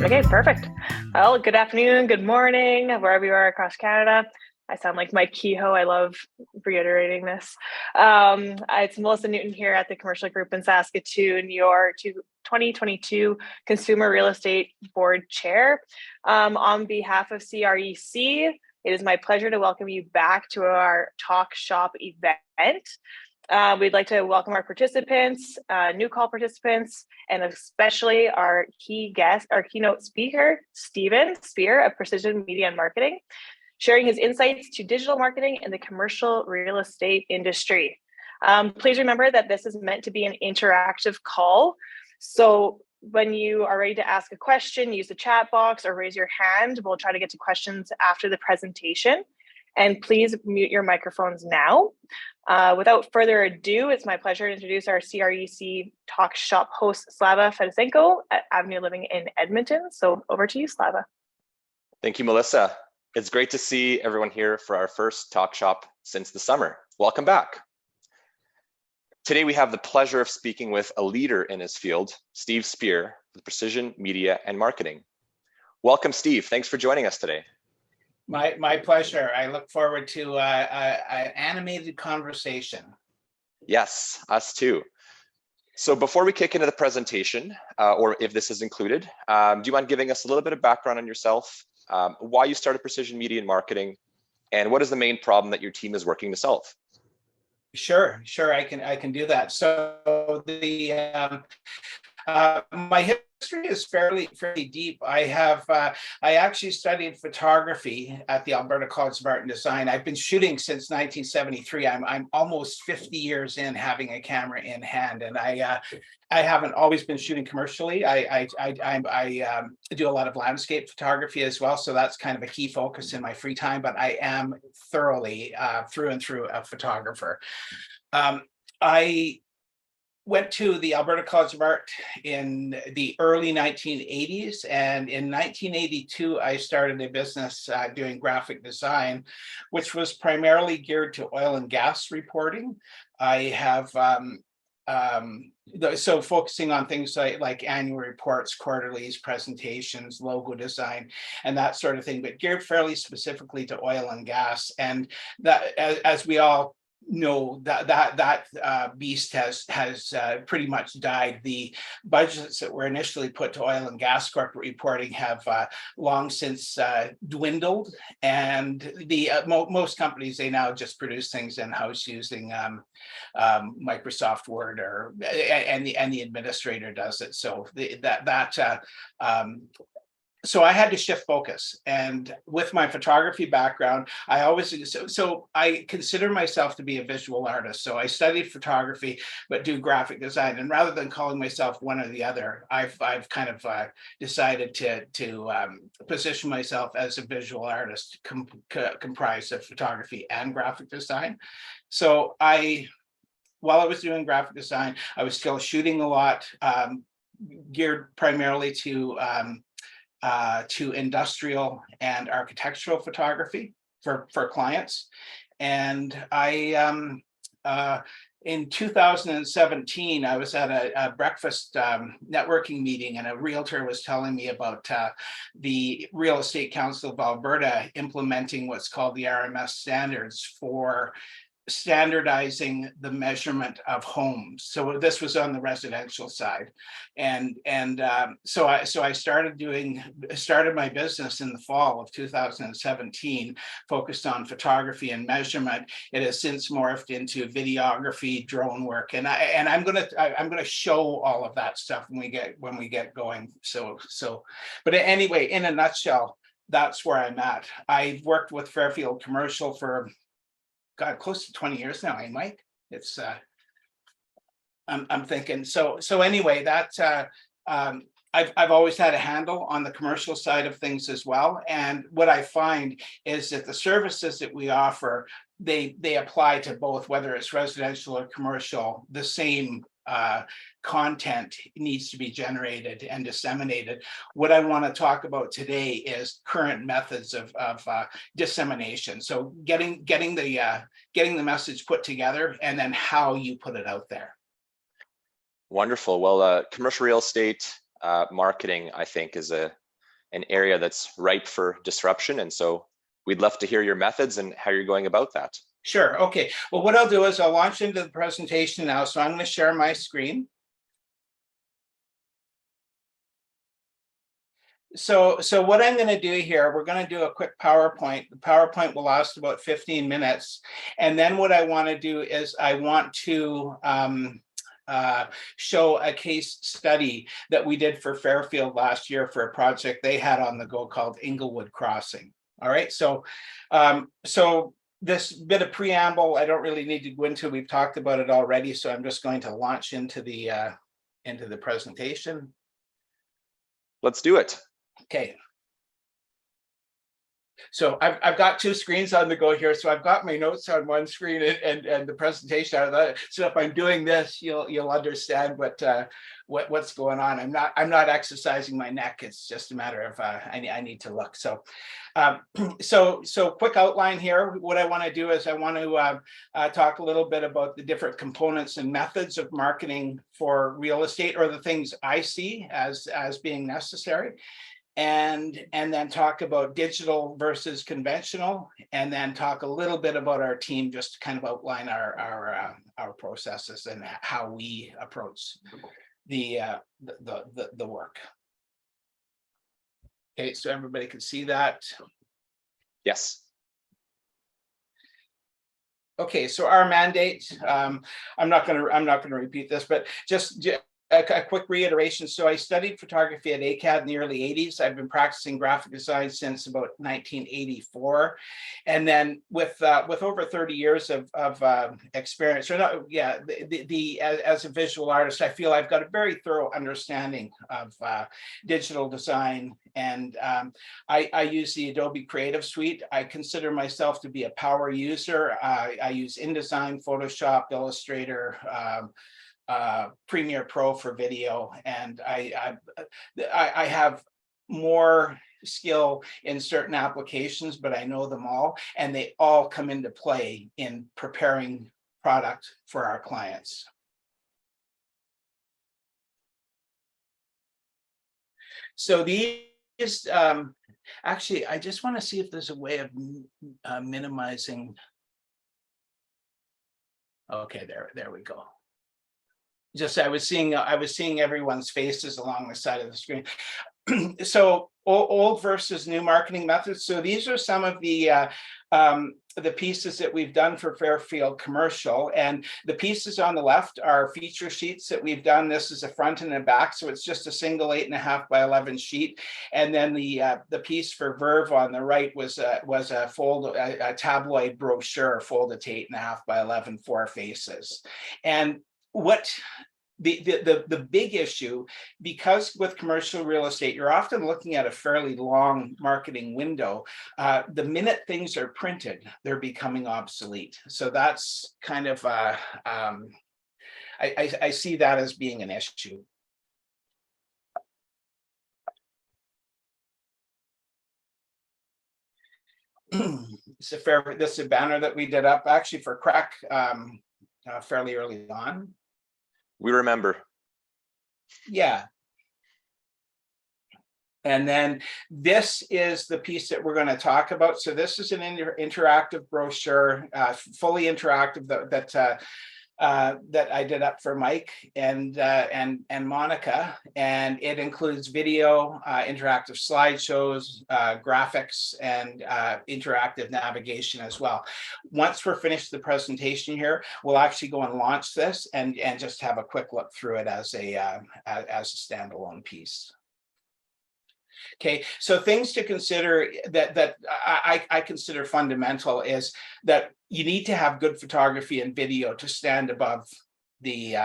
Okay, perfect. Well, good afternoon, good morning, wherever you are across Canada. I sound like Mike Kehoe. I love reiterating this. It's Melissa Newton here at the Commercial Group in Saskatoon, your 2022 Consumer Real Estate Board Chair. On behalf of CREC, it is my pleasure to welcome you back to our Talk Shop event. We'd like to welcome our participants, new call participants, and especially our key guest, our keynote speaker, Speer of Precision Media and Marketing, sharing his insights to digital marketing in the commercial real estate industry. Please remember that this is meant to be an interactive call. So when you are ready to ask a question, use the chat box or raise your hand. We'll try to get to questions after the presentation. And please mute your microphones now. Without further ado, it's my pleasure to introduce our CREC Talk Shop host, Slava Fedosenko at Avenue Living in Edmonton. So over to you, Slava. Thank you, Melissa. It's great to see everyone here for our first Talk Shop since the summer. Welcome back. Today, we have the pleasure of speaking with a leader in his field, Speer with Precision Media and Marketing. Welcome, Steve. Thanks for joining us today. My pleasure. I look forward to an animated conversation. Yes, us too. So before we kick into the presentation, or if this is included, do you mind giving us a little bit of background on yourself, why you started Precision Media and Marketing, and what is the main problem that your team is working to solve? Sure, I can do that. So my history is fairly deep. I actually studied photography at the Alberta College of Art and Design. I've been shooting since 1973. I'm almost 50 years in having a camera in hand, and I haven't always been shooting commercially. I do a lot of landscape photography as well, so that's kind of a key focus in my free time. But I am thoroughly through and through a photographer. I went to the Alberta College of Art in the early 1980s, and in 1982 I started a business doing graphic design, which was primarily geared to oil and gas reporting. I have so focusing on things like annual reports, quarterlies, presentations, logo design, and that sort of thing, but geared fairly specifically to oil and gas. And that, as we all know, that beast has pretty much died. The budgets that were initially put to oil and gas corporate reporting have long since dwindled, and most companies, they now just produce things in-house using Microsoft Word, and the administrator does it. So so I had to shift focus, and with my photography background, I consider myself to be a visual artist. So I studied photography, but do graphic design. And rather than calling myself one or the other, I've kind of decided to position myself as a visual artist comprised of photography and graphic design. So while I was doing graphic design, I was still shooting a lot, geared primarily to industrial and architectural photography for clients. And in 2017, I was at a breakfast networking meeting, and a realtor was telling me about the Real Estate Council of Alberta implementing what's called the RMS standards for standardizing the measurement of homes. So this was on the residential side, and so I started my business in the fall of 2017, focused on photography and measurement. It has since morphed into videography, drone work, and I'm gonna show all of that stuff when we get going. So but anyway, in a nutshell, that's where I'm at. I've worked with Fairfield Commercial for close to 20 years now, Mike? It's I'm thinking. So anyway, that I've always had a handle on the commercial side of things as well. And what I find is that the services that we offer, they apply to both, whether it's residential or commercial. The same content needs to be generated and disseminated. What I want to talk about today is current methods of dissemination. So getting the message put together, and then how you put it out there. Wonderful. Well, commercial real estate marketing, I think, is a an area that's ripe for disruption. And so we'd love to hear your methods and how you're going about that. Sure. Okay. Well, what I'll do is I'll launch into the presentation now. So I'm going to share my screen. So what I'm going to do here, we're going to do a quick PowerPoint. The PowerPoint will last about 15 minutes. And then what I want to do is I want to show a case study that we did for Fairfield last year for a project they had on the go called Inglewood Crossing. All right. So this bit of preamble, I don't really need to go into. We've talked about it already. So I'm just going to launch into the presentation. Let's do it. Okay. So I've got two screens on the go here. So I've got my notes on one screen and the presentation out of that. So if I'm doing this, you'll understand what's going on. I'm not exercising my neck. It's just a matter of I need to look. So so quick outline here. What I want to do is I want to talk a little bit about the different components and methods of marketing for real estate, or the things I see as being necessary. And then talk about digital versus conventional, and then talk a little bit about our team, just to kind of outline our processes and how we approach the work. Okay, so everybody can see that. Yes. Okay, so our mandate. I'm not going to repeat this, but just a quick reiteration. So I studied photography at ACAD in the early 80s. I've been practicing graphic design since about 1984. And then with over 30 years of experience, or not, yeah, as a visual artist, I feel I've got a very thorough understanding of digital design. And I use the Adobe Creative Suite. I consider myself to be a power user. I use InDesign, Photoshop, Illustrator, Premiere Pro for video, and I have more skill in certain applications, but I know them all, and they all come into play in preparing product for our clients. So these, actually, I just want to see if there's a way of minimizing. Okay, there we go. Just I was seeing everyone's faces along the side of the screen. So old versus new marketing methods. So these are some of the pieces that we've done for Fairfield Commercial, and the pieces on the left are feature sheets that we've done. This is a front and a back, so it's just a single 8.5 by 11 sheet. And then the piece for Verve on the right was a tabloid brochure folded to 8.5 by 11, 4 faces. And what the big issue, because with commercial real estate, you're often looking at a fairly long marketing window. The minute things are printed, they're becoming obsolete. So that's kind of, I see that as being an issue. This is a banner that we did up actually for CREC fairly early on. We remember. Yeah. And then this is the piece that we're going to talk about. So this is an interactive brochure, fully interactive that I did up for Mike and Monica, and it includes video, interactive slideshows, graphics, and interactive navigation as well. Once we're finished the presentation here, we'll actually go and launch this and just have a quick look through it as a standalone piece. Okay, so things to consider that I consider fundamental is that you need to have good photography and video to stand above the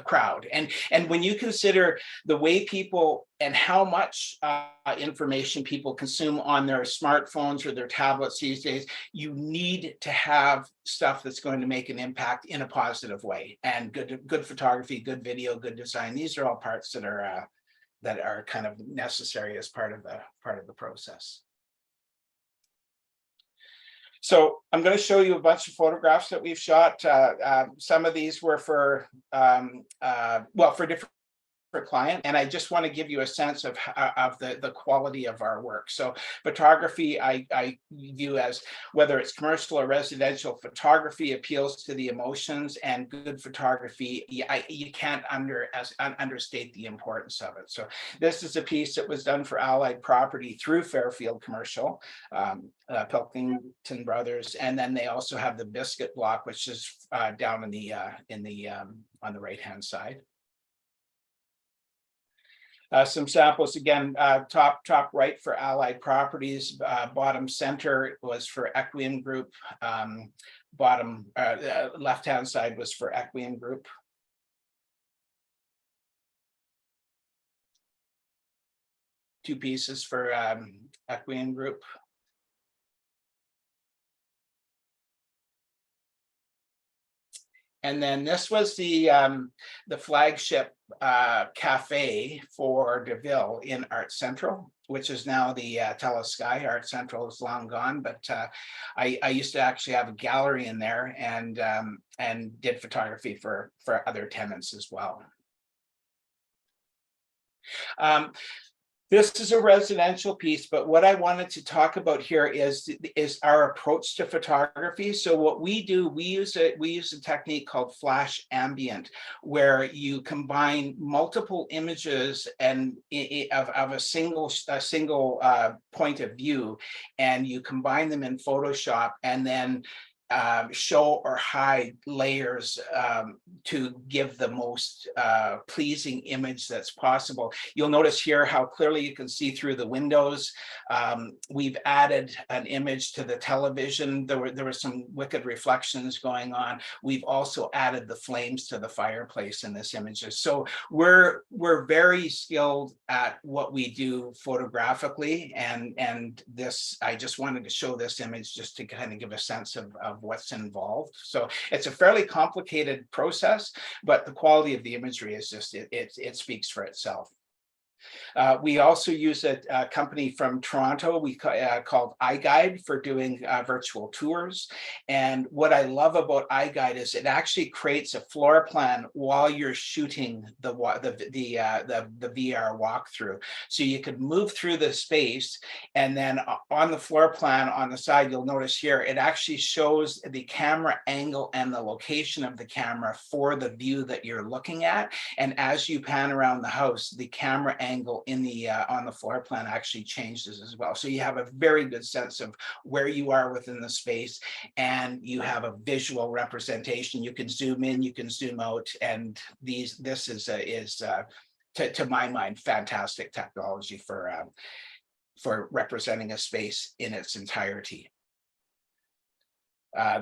crowd. And when you consider the way people and how much information people consume on their smartphones or their tablets these days, you need to have stuff that's going to make an impact in a positive way. And good photography, good video, good design. These are all parts that are kind of necessary as part of the process. So I'm going to show you a bunch of photographs that we've shot. Some of these were for different client, and I just want to give you a sense of the quality of our work. So photography, I view as, whether it's commercial or residential, photography appeals to the emotions, and good photography, you can't understate the importance of it. So this is a piece that was done for Allied Property through Fairfield Commercial, Pilkington Brothers, and then they also have the Biscuit Block, which is down on the right hand side. Some samples again, top right for Allied Properties, bottom center was for Equian Group, bottom left hand side was for Equian Group. Two pieces for Equian Group. And then this was the flagship cafe for DeVille in Art Central, which is now the TELUS Sky. Art Central is long gone, but I used to actually have a gallery in there, and did photography for other tenants as well. This is a residential piece, but what I wanted to talk about here is our approach to photography. So what we do, we use a technique called flash ambient, where you combine multiple images and of a single point of view, and you combine them in Photoshop, and then show or hide layers to give the most pleasing image that's possible. You'll notice here how clearly you can see through the windows. We've added an image to the television. There were some wicked reflections going on. We've also added the flames to the fireplace in this image. So we're very skilled at what we do photographically, and this, I just wanted to show this image just to kind of give a sense of what's involved. So it's a fairly complicated process, but the quality of the imagery is just, it speaks for itself. We also use a company from Toronto called iGuide for doing virtual tours. And what I love about iGuide is it actually creates a floor plan while you're shooting the VR walkthrough. So you could move through the space, and then on the floor plan on the side, you'll notice here, it actually shows the camera angle and the location of the camera for the view that you're looking at. And as you pan around the house, the camera angle in the on the floor plan actually changes as well. So you have a very good sense of where you are within the space, and you have a visual representation. You can zoom in, you can zoom out, and this is to my mind, fantastic technology for representing a space in its entirety.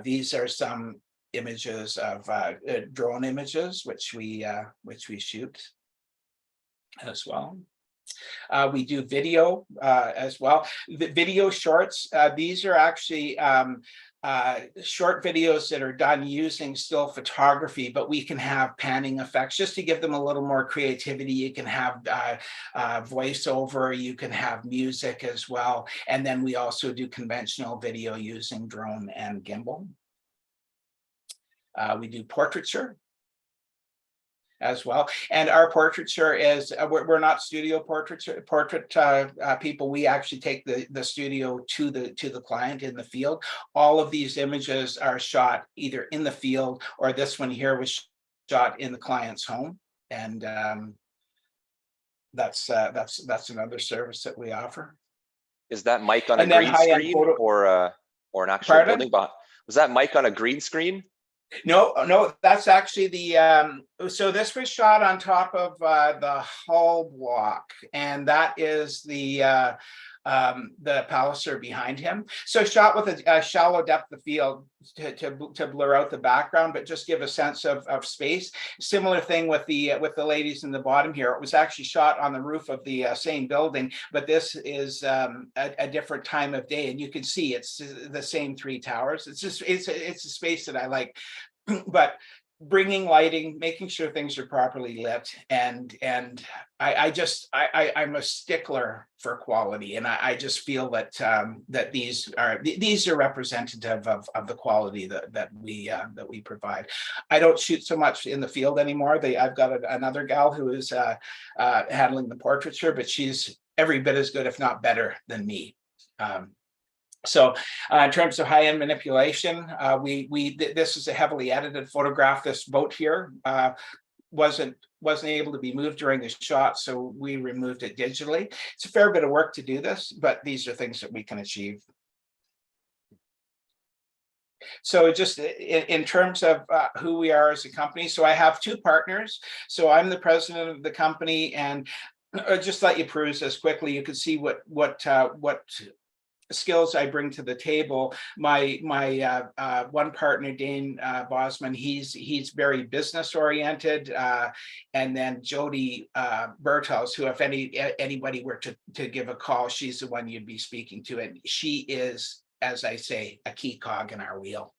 These are some images of drone images, which we shoot as well. We do video as well. The video shorts, these are actually short videos that are done using still photography, but we can have panning effects just to give them a little more creativity. You can have voiceover, you can have music as well. And then we also do conventional video using drone and gimbal. We do portraiture as well, and our portraiture is we're not studio portrait people. We actually take the studio to the client in the field. All of these images are shot either in the field, or this one here was shot in the client's home, and that's another service that we offer. Is that mic on a green screen or an actual building? Was that mic on a green screen? No, that's actually the so this was shot on top of the hull block, and that is the Palliser behind him. So shot with a shallow depth of field to blur out the background, but just give a sense of space. Similar thing with the ladies in the bottom here. It was actually shot on the roof of the same building, but this is a different time of day, and you can see it's the same three towers. It's just it's a space that I like. But bringing lighting, making sure things are properly lit, and I'm a stickler for quality, and I just feel that that these are representative of the quality that we provide. I don't shoot so much in the field anymore. I've got another gal who is handling the portraiture, but she's every bit as good, if not better, than me. So in terms of high-end manipulation, this is a heavily edited photograph. This boat here wasn't able to be moved during the shot, so we removed it digitally. It's a fair bit of work to do this, but these are things that we can achieve. So just in terms of who we are as a company, so I have two partners. So I'm the president of the company, and just let you peruse this quickly. You can see what skills I bring to the table. My one partner, Dane Bosman, he's very business oriented, and then Jody Bertels, who if anybody were to give a call, she's the one you'd be speaking to, and she is, as I say, a key cog in our wheel.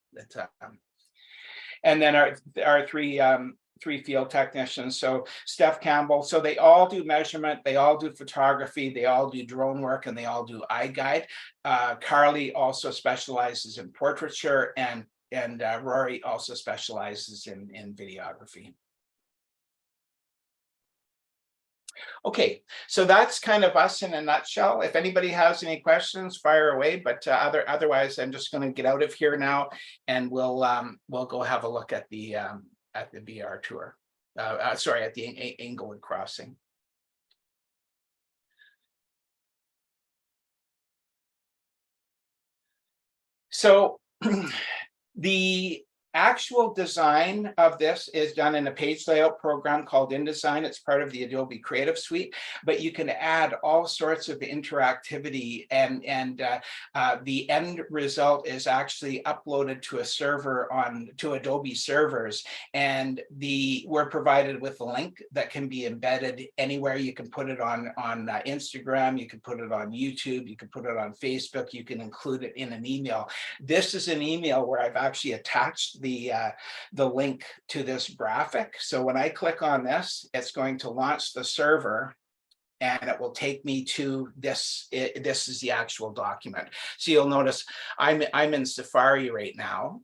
And then our three field technicians. So Steph Campbell, so they all do measurement, they all do photography, they all do drone work, and they all do eye guide. Carly also specializes in portraiture, and Rory also specializes in videography. Okay, so that's kind of us in a nutshell. If anybody has any questions, fire away. But otherwise, I'm just going to get out of here now, and we'll go have a look at the BR tour. Sorry, at the Inglewood crossing. So the actual design of this is done in a page layout program called InDesign. It's part of the Adobe Creative Suite, but you can add all sorts of interactivity, and the end result is actually uploaded to a server to Adobe servers, and we're provided with a link that can be embedded anywhere. You can put it on Instagram, you can put it on YouTube, you can put it on Facebook, you can include it in an email. This is an email where I've actually attached the link to this graphic. So when I click on this, it's going to launch the server, and it will take me to this. This is the actual document. So you'll notice I'm in Safari right now.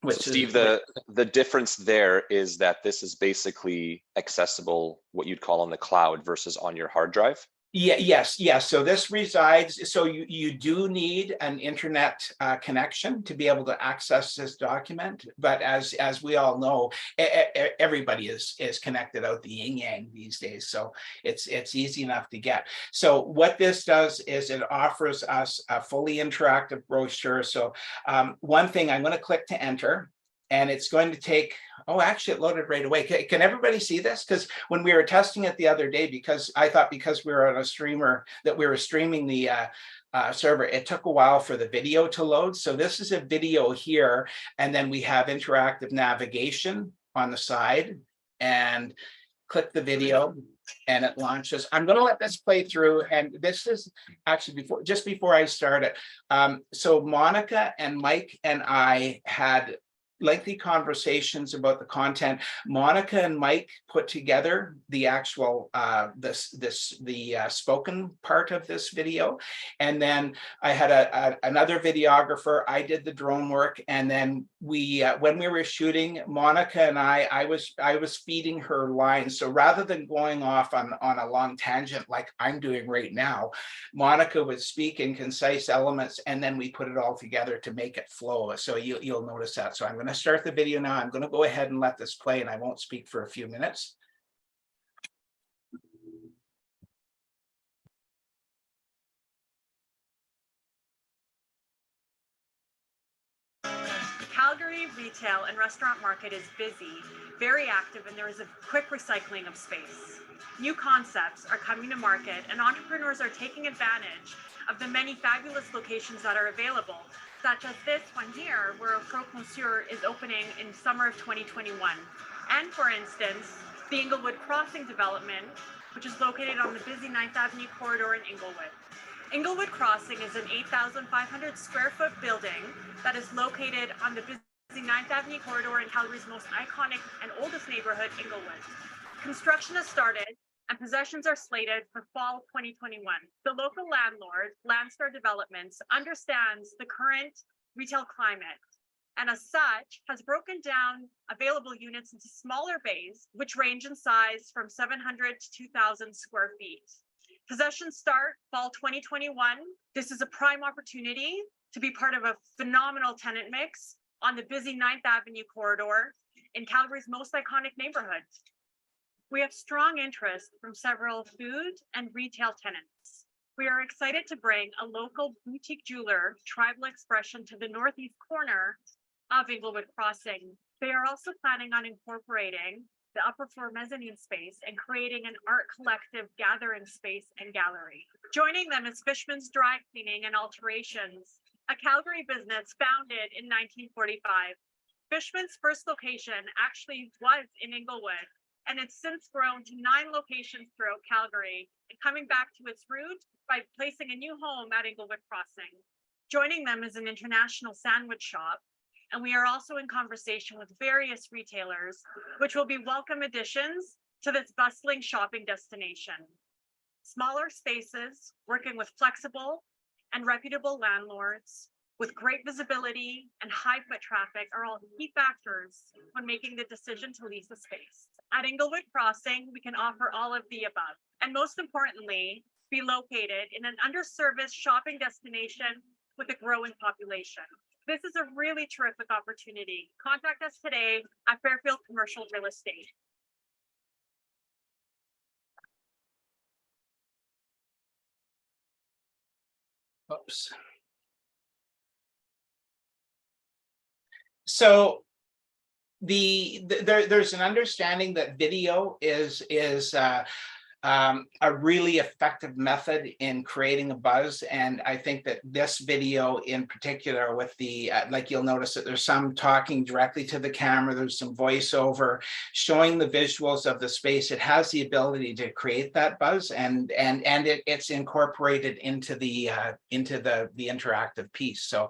So Steve, the difference there is that this is basically accessible, what you'd call on the cloud versus on your hard drive. Yes. So this resides, so you do need an internet connection to be able to access this document. But as we all know, everybody is connected out the yin yang these days. So it's easy enough to get. So what this does is it offers us a fully interactive brochure. So one thing, I'm going to click to enter, and it's going to take, oh, actually it loaded right away. Can everybody see this? Because when we were testing it the other day, because I thought because we were on a streamer that we were streaming the server, it took a while for the video to load. So this is a video here, and then we have interactive navigation on the side, and click the video and it launches. I'm going to let this play through, and this is actually just before I start it. So Monica and Mike and I had lengthy conversations about the content. Monica and Mike put together the actual the spoken part of this video, and then I had another videographer. I did the drone work, and then we when we were shooting, Monica and I was feeding her lines. So rather than going off on a long tangent like I'm doing right now, Monica would speak in concise elements, and then we put it all together to make it flow. So you'll notice that. So I'm going to start the video now. I'm going to go ahead and let this play, and I won't speak for a few minutes. Calgary retail and restaurant market is busy, very active, and there is a quick recycling of space. New concepts are coming to market, and entrepreneurs are taking advantage of the many fabulous locations that are available, such as this one here, where a Croque Monsieur is opening in summer of 2021. And for instance, the Inglewood Crossing development, which is located on the busy 9th Avenue corridor in Inglewood. Inglewood Crossing is an 8,500 square foot building that is located on the busy busy 9th Avenue corridor in Calgary's most iconic and oldest neighborhood, Inglewood. Construction has started and possessions are slated for fall 2021. The local landlord, Landstar Developments, understands the current retail climate and as such has broken down available units into smaller bays, which range in size from 700 to 2,000 square feet. Possessions start fall 2021. This is a prime opportunity to be part of a phenomenal tenant mix on the busy 9th Avenue corridor in Calgary's most iconic neighborhood. We have strong interest from several food and retail tenants. We are excited to bring a local boutique jeweler, Tribal Expression, to the northeast corner of Inglewood Crossing. They are also planning on incorporating the upper floor mezzanine space and creating an art collective gathering space and gallery. Joining them is Fishman's Dry Cleaning and Alterations, a Calgary business founded in 1945. Fishman's first location actually was in Inglewood, and it's since grown to 9 locations throughout Calgary and coming back to its root by placing a new home at Inglewood Crossing. Joining them is an international sandwich shop, and we are also in conversation with various retailers, which will be welcome additions to this bustling shopping destination. Smaller spaces, working with flexible and reputable landlords, with great visibility and high foot traffic are all key factors when making the decision to lease a space. At Inglewood Crossing, we can offer all of the above, and most importantly, be located in an underserviced shopping destination with a growing population. This is a really terrific opportunity. Contact us today at Fairfield Commercial Real Estate. Oops. So there's an understanding that video is a really effective method in creating a buzz, and I think that this video in particular, with the like, you'll notice that there's some talking directly to the camera, there's some voiceover showing the visuals of the space. It has the ability to create that buzz, and it's incorporated into the interactive piece. So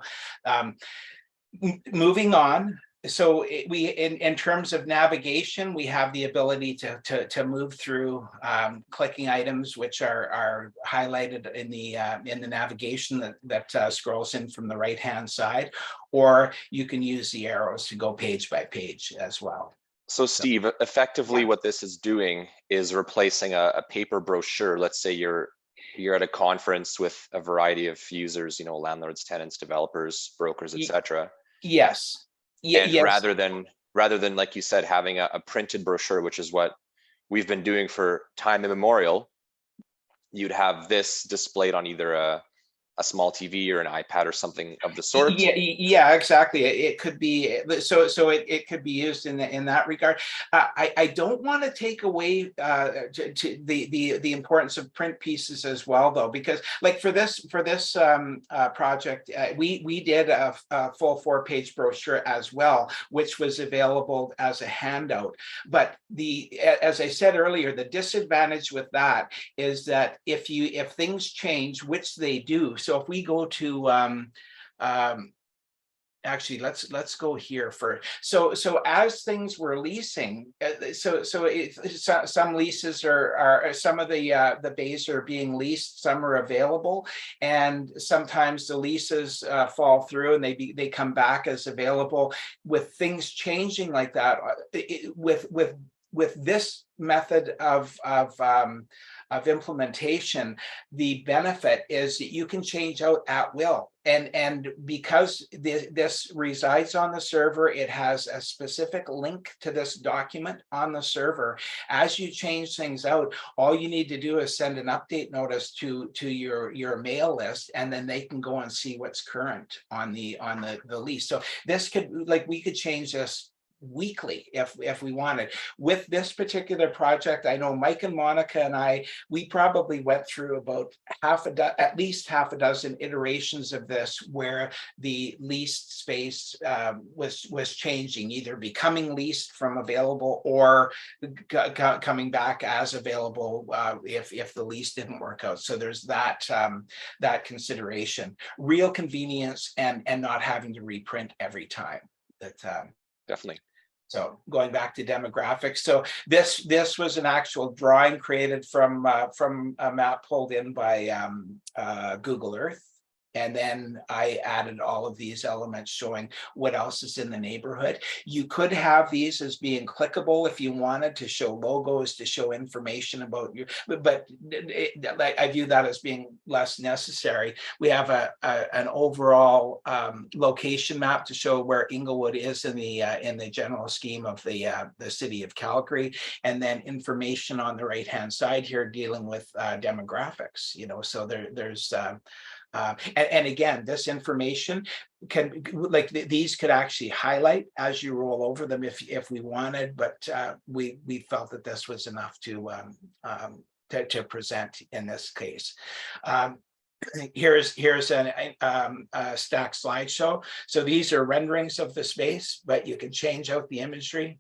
moving on. So in terms of navigation, we have the ability to move through clicking items, which are highlighted in the navigation that scrolls in from the right hand side, or you can use the arrows to go page by page as well. So Steve, effectively what this is doing is replacing a paper brochure. Let's say you're at a conference with a variety of users, landlords, tenants, developers, brokers, etc. Yes. And yes. rather than like you said, having a printed brochure, which is what we've been doing for time immemorial, you'd have this displayed on either a small TV or an iPad or something of the sort. Yeah, exactly. It could be it could be used in that regard. I don't want to take away to the importance of print pieces as well, though, because like for this project, we did a full 4-page brochure as well, which was available as a handout. But as I said earlier, the disadvantage with that is that if things change, which they do. So if we go to actually, let's go here first. So as things were leasing, some leases are some of the bays are being leased, some are available, and sometimes the leases fall through and they come back as available. With things changing like that, with this method of implementation, the benefit is that you can change out at will, and because this resides on the server, it has a specific link to this document on the server. As you change things out, all you need to do is send an update notice to your mail list, and then they can go and see what's current on the lease. So this could, like, we could change this weekly if we wanted. With this particular project, I know Mike and Monica and we probably went through about at least half a dozen iterations of this, where the leased space was changing, either becoming leased from available or coming back as available if the lease didn't work out. So there's that consideration, real convenience, and not having to reprint every time. Definitely. So going back to demographics, so this was an actual drawing created from a map pulled in by Google Earth. And then I added all of these elements showing what else is in the neighborhood. You could have these as being clickable if you wanted to show logos, to show information about you, but I view that as being less necessary. We have an overall location map to show where Inglewood is in the general scheme of the city of Calgary, and then information on the right hand side here dealing with demographics. So there's and again, this information can, like these could actually highlight as you roll over them if we wanted, but we felt that this was enough to present in this case. Here's a stack slideshow. So these are renderings of the space, but you can change out the imagery.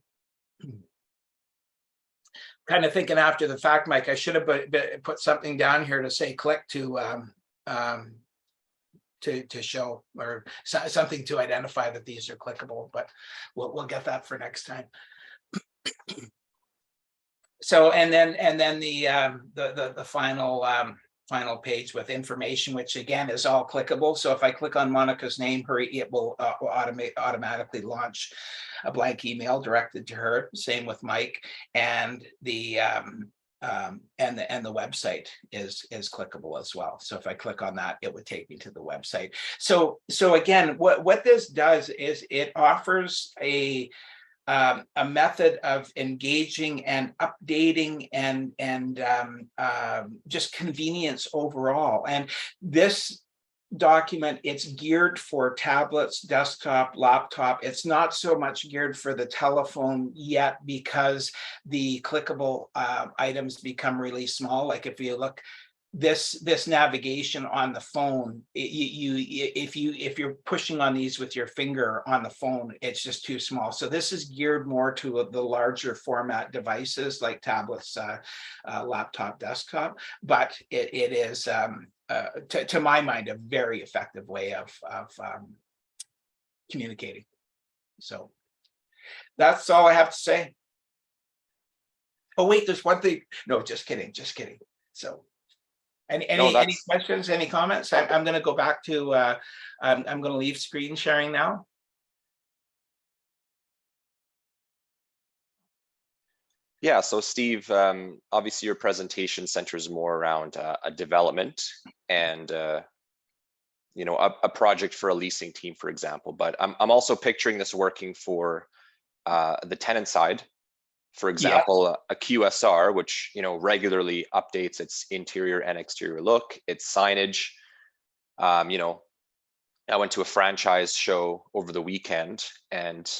Kind of thinking after the fact, Mike, I should have put something down here to say click to show, or something to identify that these are clickable, but we'll get that for next time. So and then the final page with information, which again is all clickable. So if I click on Monica's name, it will automatically launch a blank email directed to her. Same with Mike, and the website is clickable as well. So if I click on that, it would take me to the website. So again, what this does is it offers a method of engaging and updating and just convenience overall. And this document, it's geared for tablets, desktop, laptop. It's not so much geared for the telephone yet, because the clickable items become really small. Like if you look, this navigation on the phone, if you're pushing on these with your finger on the phone, it's just too small. So this is geared more to the larger format devices like tablets, laptop, desktop. But it is, to my mind, a very effective way of communicating. So that's all I have to say. Oh wait, there's one thing. No, just kidding. So. Any questions, any comments? I'm going to go back to, I'm going to leave screen sharing now. Yeah, so Steve, obviously your presentation centers more around a development and a project for a leasing team, for example. But I'm also picturing this working for the tenant side. For example, a QSR, which regularly updates its interior and exterior look, its signage. I went to a franchise show over the weekend, and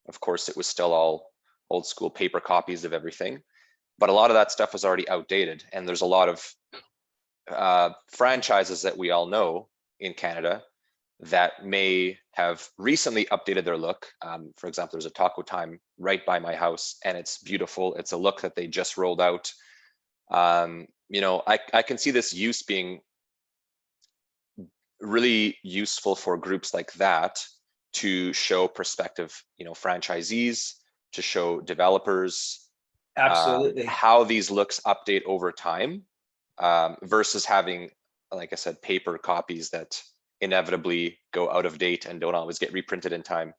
of course, it was still all old school paper copies of everything. But a lot of that stuff was already outdated, and there's a lot of franchises that we all know in Canada that may have recently updated their look. For example, there's a Taco Time right by my house, and it's beautiful. It's a look that they just rolled out. I can see this use being really useful for groups like that to show prospective, franchisees, to show developers Absolutely how these looks update over time, versus having, like I said, paper copies that inevitably go out of date and don't always get reprinted in time.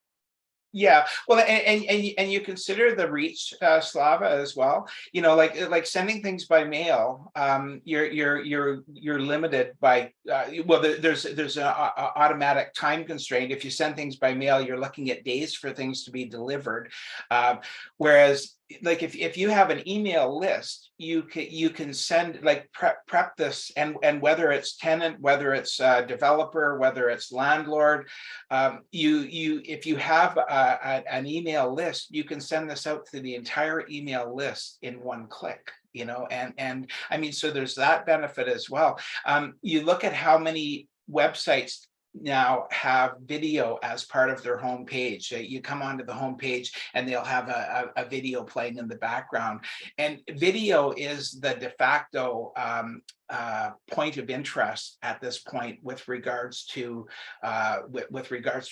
Yeah, well, and you consider the reach, Slava, as well. Like sending things by mail. You're limited by there's an automatic time constraint. If you send things by mail, you're looking at days for things to be delivered. Whereas, like if you have an email list, you can send, like prep this, and whether it's tenant, whether it's developer, whether it's landlord, if you have an email list, you can send this out to the entire email list in one click. And I mean, so there's that benefit as well. You look at how many websites now have video as part of their homepage. You come onto the homepage and they'll have a video playing in the background. And video is the de facto point of interest at this point with regards to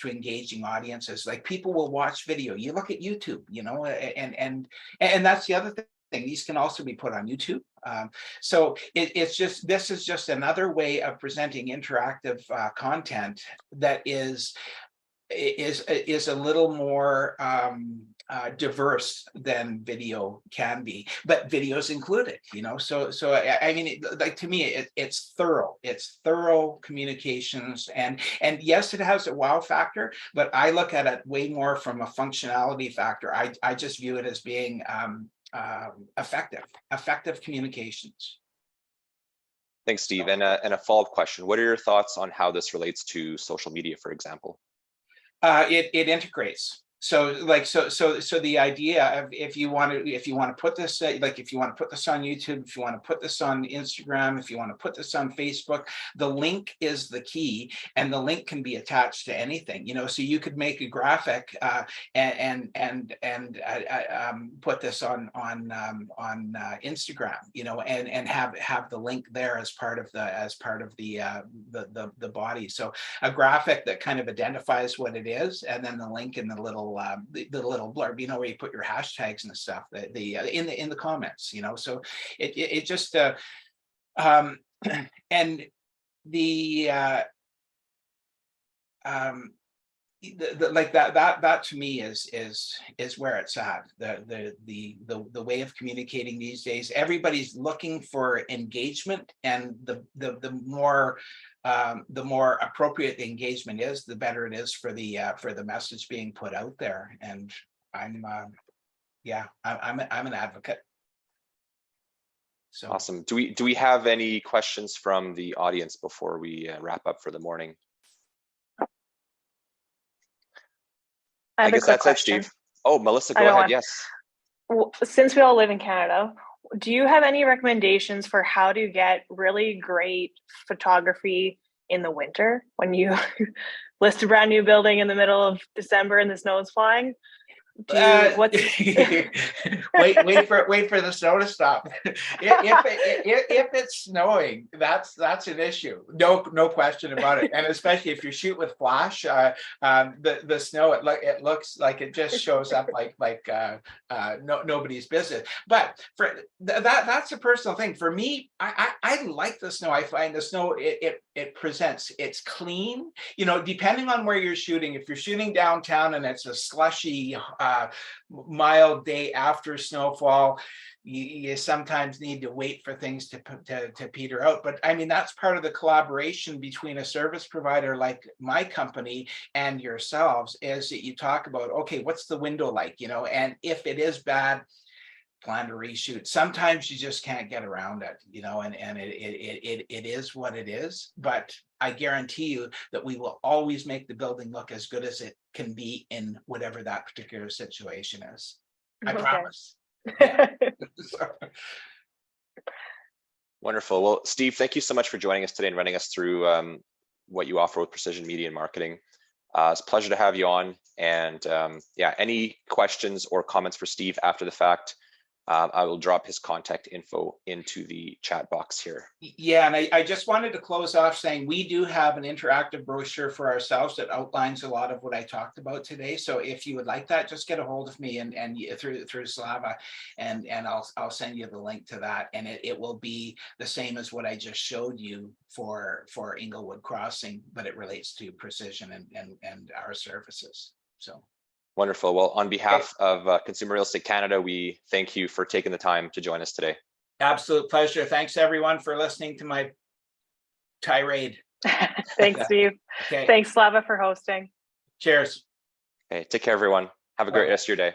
engaging audiences. Like, people will watch video. You look at YouTube, you know, and that's the other thing. These can also be put on YouTube. So this is just another way of presenting interactive content that is a little more diverse than video can be, but video's included, you know. So I mean, like, to me, it's thorough communications, and yes, it has a wow factor, but I look at it way more from a functionality factor. I just view it as being effective communications. Thanks, Steve. And a follow-up question: what are your thoughts on how this relates to social media, for example? It integrates. So the idea of, if you want to put this, like, if you want to put this on YouTube, if you want to put this on Instagram, if you want to put this on Facebook, the link is the key, and the link can be attached to anything, you know. So you could make a graphic and put this on Instagram, you know, and have the link there as part of the body. So a graphic that kind of identifies what it is, and then the link in the little blurb, you know, where you put your hashtags and stuff, in the comments, you know. So it just and like that to me is where it's at. The way of communicating these days, everybody's looking for engagement, and the more appropriate the engagement is, the better it is for the message being put out there. And I'm an advocate. So awesome. Do we have any questions from the audience before we wrap up for the morning? I guess that's it, Steve. Oh, Melissa, go ahead. Yes. Since we all live in Canada, do you have any recommendations for how to get really great photography in the winter when you list a brand new building in the middle of December and the snow is flying? Wait for the snow to stop. If it's snowing, that's an issue. No question about it. And especially if you shoot with flash, the snow, it looks like it just shows up like nobody's business. But for that's a personal thing. For me, I like the snow. I find the snow, it presents, it's clean. You know, depending on where you're shooting. If you're shooting downtown and it's a slushy, mild day after snowfall, you sometimes need to wait for things to peter out. But I mean, that's part of the collaboration between a service provider like my company and yourselves, is that you talk about, okay, what's the window like, you know, and if it is bad, plan to reshoot. Sometimes you just can't get around it, you know, and it is what it is. But I guarantee you that we will always make the building look as good as it can be in whatever that particular situation is. I promise. Yeah. Wonderful. Well, Steve, thank you so much for joining us today and running us through what you offer with precision media and marketing. It's a pleasure to have you on. And yeah, any questions or comments for Steve after the fact, I will drop his contact info into the chat box here. Yeah, and I just wanted to close off saying we do have an interactive brochure for ourselves that outlines a lot of what I talked about today. So if you would like that, just get a hold of me and through Slava, and I'll send you the link to that. And it will be the same as what I just showed you for Inglewood Crossing, but it relates to precision and our services. So. Wonderful. Well, on behalf of Consumer Real Estate Canada, we thank you for taking the time to join us today. Absolute pleasure. Thanks, everyone, for listening to my tirade. Thanks, Steve. Okay. Thanks, Slava, for hosting. Cheers. Okay, take care, everyone. Have a great rest of your day.